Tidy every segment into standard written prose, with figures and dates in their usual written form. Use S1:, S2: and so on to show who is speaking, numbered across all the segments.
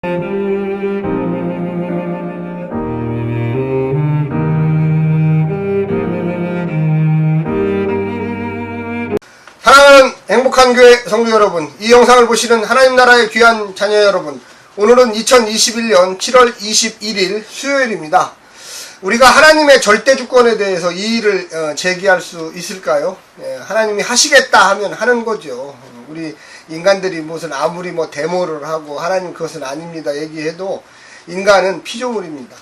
S1: 사랑하는 행복한 교회 성도 여러분, 이 영상을 보시는 하나님 나라의 귀한 자녀 여러분, 오늘은 2021년 7월 21일 수요일입니다. 우리가 하나님의 절대 주권에 대해서 이의를 제기할 수 있을까요? 하나님이 하시겠다 하면 하는 거죠. 우리 인간들이 무슨 아무리 데모를 하고 하나님 그것은 아닙니다 얘기해도 인간은 피조물입니다.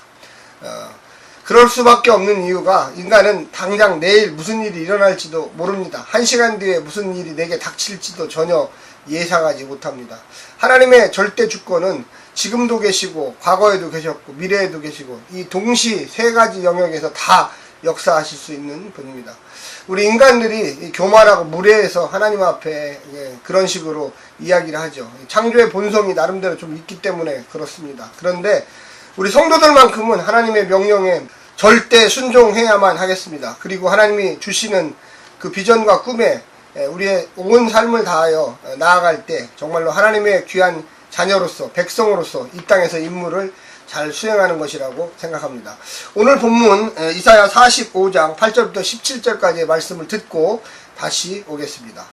S1: 그럴 수밖에 없는 이유가 인간은 당장 내일 무슨 일이 일어날지도 모릅니다. 1시간 뒤에 무슨 일이 내게 닥칠지도 전혀 예상하지 못합니다. 하나님의 절대 주권은 지금도 계시고 과거에도 계셨고 미래에도 계시고 이 동시 세 가지 영역에서 다 역사하실 수 있는 분입니다. 우리 인간들이 교만하고 무례해서 하나님 앞에 그런 식으로 이야기를 하죠. 창조의 본성이 나름대로 좀 있기 때문에 그렇습니다. 그런데 우리 성도들만큼은 하나님의 명령에 절대 순종해야만 하겠습니다. 그리고 하나님이 주시는 그 비전과 꿈에 우리의 온 삶을 다하여 나아갈 때 정말로 하나님의 귀한 자녀로서 백성으로서 이 땅에서 임무를 잘 수행하는 것이라고 생각합니다. 오늘 본문 이사야 45장 8절부터 17절까지의 말씀을 듣고 다시 오겠습니다.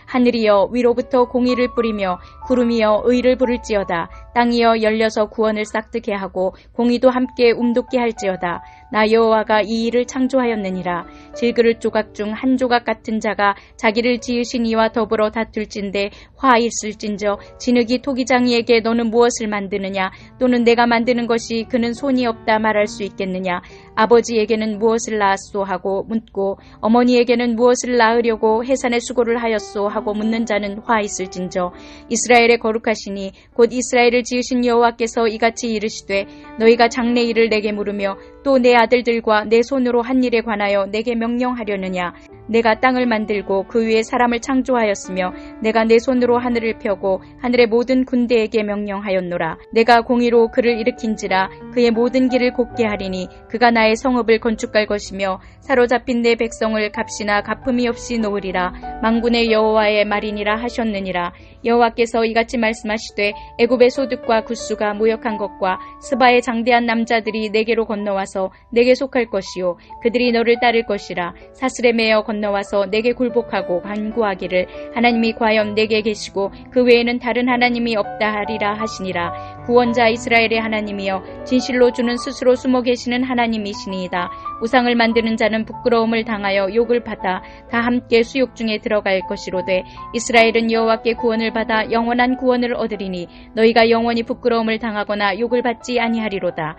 S2: 하늘이여 위로부터 공의를 뿌리며 구름이여 의를 부를지어다. 땅이여 열려서 구원을 싹트게 하고 공의도 함께 움돋게 할지어다. 나 여호와가 이 일을 창조하였느니라. 질그릇 조각 중 한 조각 같은 자가 자기를 지으신 이와 더불어 다툴진대 화 있을진저 진흙이 토기장이에게 너는 무엇을 만드느냐 또는 내가 만드는 것이 그는 손이 없다 말할 수 있겠느냐. 아버지에게는 무엇을 낳았소 하고 묻고 어머니에게는 무엇을 낳으려고 해산의 수고를 하였소 하고 묻는 자는 화 있을진저 이스라엘의 거룩하시니 곧 이스라엘을 지으신 여호와께서 이같이 이르시되 너희가 장래 일을 내게 물으며 또 내 아들들과 내 손으로 한 일에 관하여 내게 명령하려느냐. 내가 땅을 만들고 그 위에 사람을 창조하였으며 내가 내 손으로 하늘을 펴고 하늘의 모든 군대에게 명령하였노라. 내가 공의로 그를 일으킨지라 그의 모든 길을 곱게 하리니 그가 나의 성읍을 건축할 것이며 사로잡힌 내 백성을 값이나 갚음이 없이 놓으리라. 만군의 여호와의 말이니라 하셨느니라. 여호와께서 이같이 말씀하시되 애굽의 소득과 굿수가 무역한 것과 스바의 장대한 남자들이 내게로 건너와서 내게 속할 것이요 그들이 너를 따를 것이라. 사슬에 매어 건너와서 내게 굴복하고 간구하기를 하나님이 과연 내게 계시고 그 외에는 다른 하나님이 없다 하리라 하시니라. 구원자 이스라엘의 하나님이여 진실로 주는 스스로 숨어 계시는 하나님이시니이다. 우상을 만드는 자는 부끄러움을 당하여 욕을 받아 다 함께 수욕 중에 들어갈 것이로되 이스라엘은 여호와께 구원을 받아 영원한 구원을 얻으리니 너희가 영원히 부끄러움을 당하거나 욕을 받지 아니하리로다.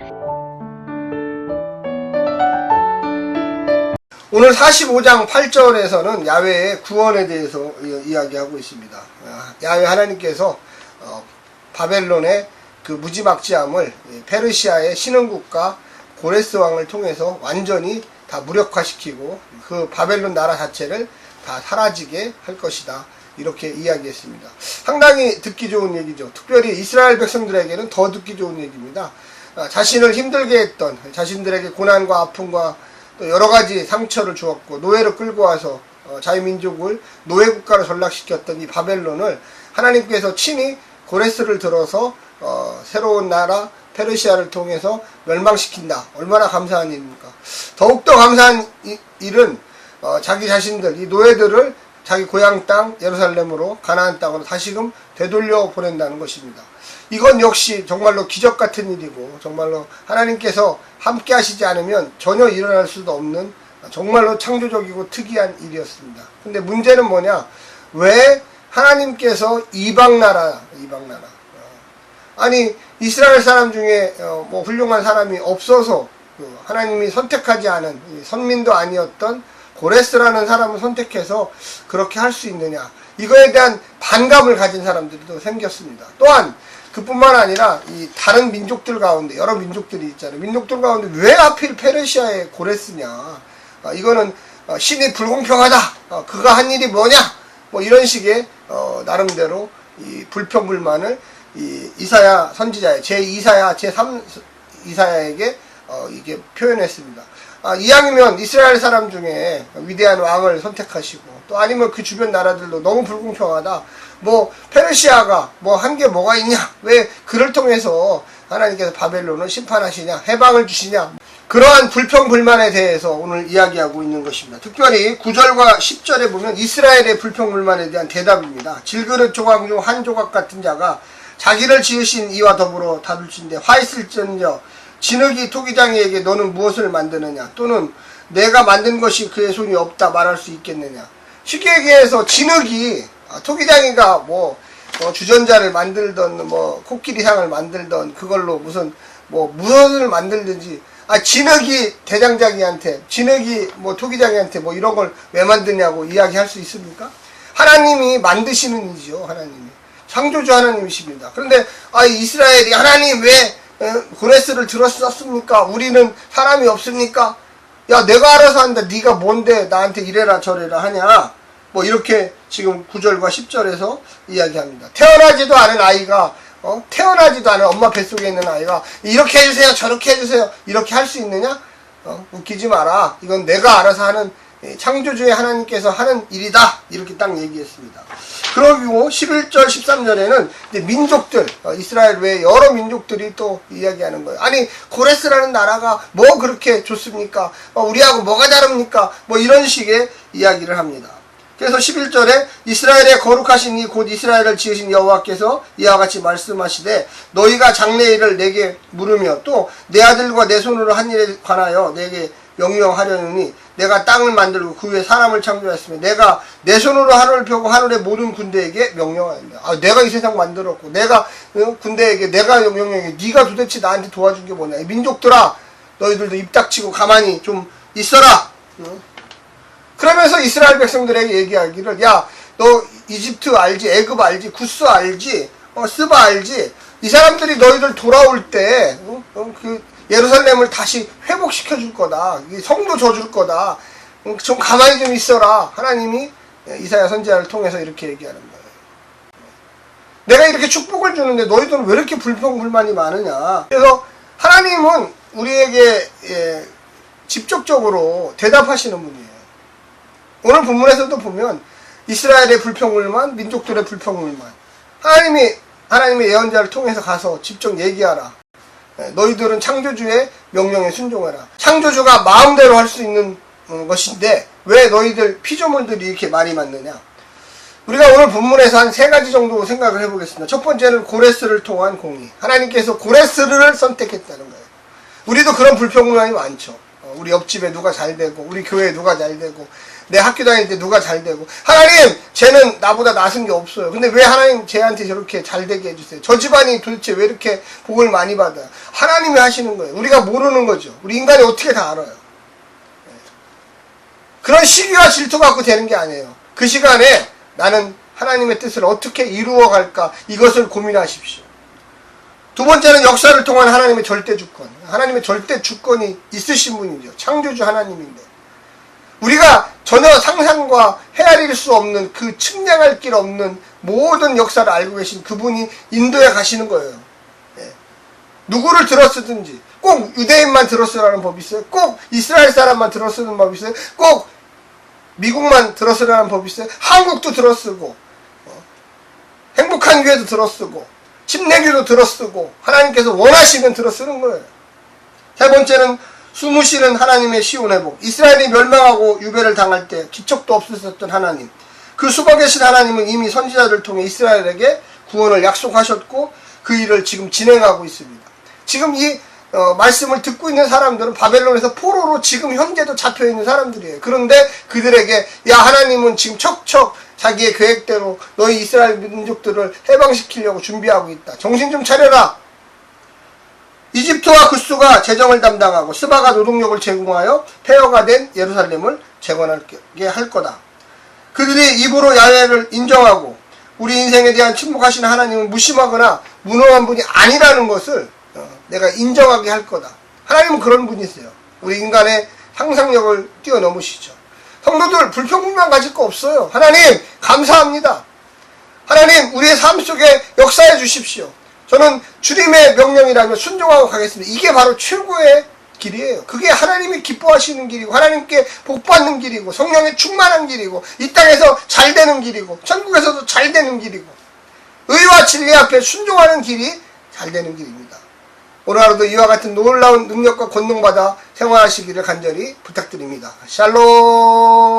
S1: 오늘 45장 8절에서는 야훼의 구원에 대해서 이야기하고 있습니다. 야훼 하나님께서 바벨론의 그 무지막지함을 페르시아의 신흥국가 고레스 왕을 통해서 완전히 다 무력화시키고 그 바벨론 나라 자체를 다 사라지게 할 것이다. 이렇게 이야기했습니다. 상당히 듣기 좋은 얘기죠. 특별히 이스라엘 백성들에게는 더 듣기 좋은 얘기입니다. 자신을 힘들게 했던 자신들에게 고난과 아픔과 또 여러가지 상처를 주었고 노예로 끌고 와서 자유민족을 노예국가로 전락시켰던 이 바벨론을 하나님께서 친히 고레스를 들어서 새로운 나라 페르시아를 통해서 멸망시킨다. 얼마나 감사한 일입니까? 더욱더 감사한 일은 자기 자신들, 이 노예들을 자기 고향 땅 예루살렘으로 가나안 땅으로 다시금 되돌려 보낸다는 것입니다. 이건 역시 정말로 기적 같은 일이고 정말로 하나님께서 함께 하시지 않으면 전혀 일어날 수도 없는 정말로 창조적이고 특이한 일이었습니다. 근데 문제는 뭐냐? 왜 하나님께서 이방나라 아니 이스라엘 사람 중에 훌륭한 사람이 없어서 하나님이 선택하지 않은 선민도 아니었던 고레스라는 사람을 선택해서 그렇게 할 수 있느냐, 이거에 대한 반감을 가진 사람들도 생겼습니다. 또한 그뿐만 아니라 이 다른 민족들 가운데 여러 민족들이 있잖아요. 민족들 가운데 왜 하필 페르시아의 고레스냐, 이거는 신이 불공평하다, 그가 한 일이 뭐냐, 이런 식의 나름대로 이 불평불만을 이 이사야 선지자의 제2사야 제3 이사야에게 이게 표현했습니다. 이왕이면 이스라엘 사람 중에 위대한 왕을 선택하시고, 또 아니면 그 주변 나라들도 너무 불공평하다. 뭐 페르시아가 뭐 한 게 뭐가 있냐? 왜 그를 통해서 하나님께서 바벨론을 심판하시냐? 해방을 주시냐? 그러한 불평불만에 대해서 오늘 이야기하고 있는 것입니다. 특별히 9절과 10절에 보면 이스라엘의 불평불만에 대한 대답입니다. 질그릇 조각 중 한 조각 같은 자가 자기를 지으신 이와 더불어 다둘진대 화 있을지언정 진흙이 토기장이에게 너는 무엇을 만드느냐? 또는 내가 만든 것이 그의 손이 없다 말할 수 있겠느냐? 쉽게 얘기해서 진흙이 토기장이가 주전자를 만들던 코끼리상을 만들던 그걸로 무엇을 만들든지 진흙이 대장장이한테 진흙이 토기장이한테 이런 걸 왜 만드냐고 이야기할 수 있습니까? 하나님이 만드시는 이지요. 하나님이 창조주 하나님이십니다. 그런데 이스라엘이 하나님 왜 고레스를 들었었습니까? 우리는 사람이 없습니까? 야, 내가 알아서 한다. 네가 뭔데 나한테 이래라 저래라 하냐? 이렇게 지금 9절과 10절에서 이야기합니다. 태어나지도 않은 아이가 태어나지도 않은 엄마 뱃속에 있는 아이가 이렇게 해주세요 저렇게 해주세요 이렇게 할 수 있느냐? 웃기지 마라. 이건 내가 알아서 하는 창조주의 하나님께서 하는 일이다. 이렇게 딱 얘기했습니다. 그러고 11절 13절에는 이제 민족들 이스라엘 외에 여러 민족들이 또 이야기하는 거예요. 아니 고레스라는 나라가 뭐 그렇게 좋습니까? 우리하고 뭐가 다릅니까? 이런 식의 이야기를 합니다. 그래서 11절에 이스라엘의 거룩하신 이 곧 이스라엘을 지으신 여호와께서 이와 같이 말씀하시되 너희가 장래일을 내게 물으며 또 내 아들과 내 손으로 한 일에 관하여 내게 명령하려느니 내가 땅을 만들고 그 위에 사람을 창조했으며 내가 내 손으로 하늘을 펴고 하늘의 모든 군대에게 명령하였다. 내가 이 세상 만들었고 내가 군대에게 내가 명령해. 네가 도대체 나한테 도와준 게 뭐냐? 민족들아 너희들도 입 닥치고 가만히 좀 있어라. 그러면서 이스라엘 백성들에게 얘기하기를 야, 너 이집트 알지? 애굽 알지? 구스 알지? 스바 알지? 이 사람들이 너희들 돌아올 때 그 예루살렘을 다시 회복시켜 줄 거다. 성도 줘줄 거다. 좀 가만히 좀 있어라. 하나님이 이사야 선지자를 통해서 이렇게 얘기하는 거예요. 내가 이렇게 축복을 주는데 너희들은 왜 이렇게 불평불만이 많으냐? 그래서 하나님은 우리에게 직접적으로 대답하시는 분이에요. 오늘 본문에서도 보면 이스라엘의 불평불만, 민족들의 불평불만, 하나님의 예언자를 통해서 가서 직접 얘기하라. 너희들은 창조주의 명령에 순종하라. 창조주가 마음대로 할 수 있는 것인데 왜 너희들 피조물들이 이렇게 많이 많느냐? 우리가 오늘 본문에서 한 3가지 정도 생각을 해보겠습니다. 첫 번째는 고레스를 통한 공의. 하나님께서 고레스를 선택했다는 거예요. 우리도 그런 불평불만이 많죠. 우리 옆집에 누가 잘 되고 우리 교회에 누가 잘 되고 내 학교 다닐 때 누가 잘 되고 하나님 쟤는 나보다 나은 게 없어요. 근데 왜 하나님 쟤한테 저렇게 잘 되게 해주세요? 저 집안이 도대체 왜 이렇게 복을 많이 받아요? 하나님이 하시는 거예요. 우리가 모르는 거죠. 우리 인간이 어떻게 다 알아요. 그런 시기와 질투 갖고 되는 게 아니에요. 그 시간에 나는 하나님의 뜻을 어떻게 이루어 갈까 이것을 고민하십시오. 두 번째는 역사를 통한 하나님의 절대 주권. 하나님의 절대 주권이 있으신 분이죠. 창조주 하나님인데 우리가 전혀 상상과 헤아릴 수 없는 그 측량할 길 없는 모든 역사를 알고 계신 그분이 인도에 가시는 거예요. 누구를 들어쓰든지 꼭 유대인만 들어쓰라는 법이 있어요. 꼭 이스라엘 사람만 들어쓰는 법이 있어요. 꼭 미국만 들어쓰라는 법이 있어요. 한국도 들어쓰고 행복한 교회도 들어쓰고 침례교도 들어쓰고 하나님께서 원하시면 들어쓰는 거예요. 세 번째는 숨으시는 하나님의 시온 회복. 이스라엘이 멸망하고 유배를 당할 때 기척도 없으셨던 하나님. 그 숨어 계신 하나님은 이미 선지자를 통해 이스라엘에게 구원을 약속하셨고 그 일을 지금 진행하고 있습니다. 지금 이 말씀을 듣고 있는 사람들은 바벨론에서 포로로 지금 현재도 잡혀있는 사람들이에요. 그런데 그들에게 야 하나님은 지금 척척 자기의 계획대로 너희 이스라엘 민족들을 해방시키려고 준비하고 있다. 정신 좀 차려라. 이집트와 구스가 재정을 담당하고 스바가 노동력을 제공하여 폐허가 된 예루살렘을 재건하게 할 거다. 그들이 입으로 야훼를 인정하고 우리 인생에 대한 침묵하시는 하나님은 무심하거나 무능한 분이 아니라는 것을 내가 인정하게 할 거다. 하나님은 그런 분이세요. 우리 인간의 상상력을 뛰어넘으시죠. 성도들 불평불만 가질 거 없어요. 하나님 감사합니다. 하나님 우리의 삶 속에 역사해 주십시오. 저는 주님의 명령이라면 순종하고 가겠습니다. 이게 바로 최고의 길이에요. 그게 하나님이 기뻐하시는 길이고 하나님께 복받는 길이고 성령의 충만한 길이고 이 땅에서 잘 되는 길이고 천국에서도 잘 되는 길이고 의와 진리 앞에 순종하는 길이 잘 되는 길입니다. 오늘 하루도 이와 같은 놀라운 능력과 권능받아 생활하시기를 간절히 부탁드립니다. 샬롬.